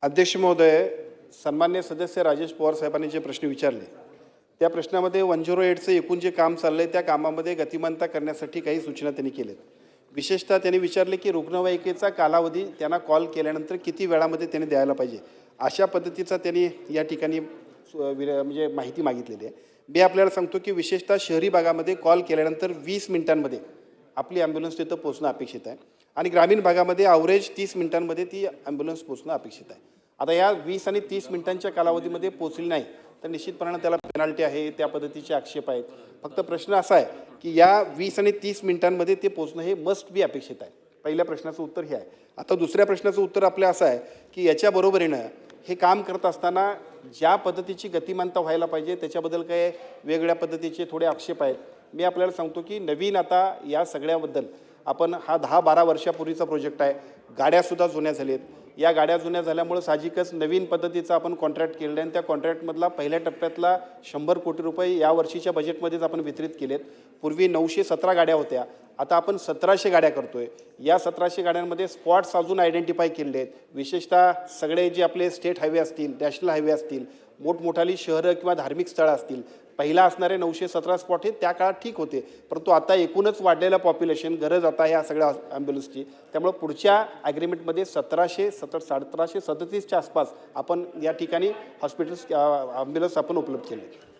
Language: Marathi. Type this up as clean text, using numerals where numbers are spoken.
अध्यक्ष महोदय, सन्मान्य सदस्य राजेश पवार साहेबांनी जे प्रश्न विचारले त्या प्रश्नामध्ये 108चं एकूण जे काम चाललंय त्या कामामध्ये गतिमानता करण्यासाठी काही सूचना त्यांनी केल्यात। विशेषतः त्यांनी विचारले की रुग्णवाहिकेचा कालावधी त्यांना कॉल केल्यानंतर किती वेळामध्ये त्यांनी द्यायला पाहिजे, अशा पद्धतीचा त्यांनी या ठिकाणी म्हणजे माहिती मागितलेली आहे। मी आपल्याला सांगतो की विशेषतः शहरी भागामध्ये कॉल केल्यानंतर 20 मिनिटांमध्ये आपली ॲम्ब्युलन्स तिथं पोहोचणं अपेक्षित आहे आणि ग्रामीण भागामध्ये ॲव्हरेज 30 मिनिटांमध्ये ती ॲम्ब्युलन्स पोहोचणं अपेक्षित आहे। आता या 20 आणि 30 मिनिटांच्या कालावधीमध्ये पोहोचली नाही तर निश्चितपणाने त्याला पेनल्टी आहे, त्या पद्धतीचे आक्षेप आहेत। फक्त प्रश्न असा आहे की या 20 आणि 30 मिनिटांमध्ये ते पोहोचणं हे मस्ट बी अपेक्षित आहे। पहिल्या प्रश्नाचं उत्तर हे आहे। आता दुसऱ्या प्रश्नाचं उत्तर आपलं असं आहे की याच्या बरोबरीनं हे काम करत असताना ज्या पद्धतीची गतिमानता व्हायला पाहिजे त्याच्याबद्दल काही वेगळ्या पद्धतीचे थोडे आक्षेप आहेत। मी आपल्याला सांगतो की नवीन आता या सगळ्याबद्दल आपण हा 10-12 वर्षापूर्वीचा प्रोजेक्ट आहे। गाड्यासुद्धा जुन्या झाल्यात। या गाड्या जुन्या झाल्यामुळे साहजिकच नवीन पद्धतीचा आपण कॉन्ट्रॅक्ट केलेला आहे आणि त्या कॉन्ट्रॅक्टमधला पहिल्या टप्प्यातला 100 कोटी रुपये या वर्षीच्या बजेटमध्येच आपण वितरित केलेत। पूर्वी 917 गाड्या होत्या, आता आपण 1700 गाड्या करतोय। या 1700 गाड्यांमध्ये स्पॉट्स अजून आयडेंटिफाय केलेले आहेत। विशेषतः सगळे जे आपले स्टेट हायवे असतील, नॅशनल हायवे असतील, मोठमोठाली शहरं किंवा धार्मिक स्थळं असतील, पहिला असणारे 917 स्पॉट हे त्या काळात ठीक होते, परंतु आता एकूणच वाढलेलं पॉप्युलेशन, गरज आता या सगळ्या ॲम्ब्युलन्सची, त्यामुळे पुढच्या ॲग्रीमेंटमध्ये 1737च्या आसपास आपण या ठिकाणी हॉस्पिटल्स ॲम्ब्युलन्स आपण उपलब्ध केले।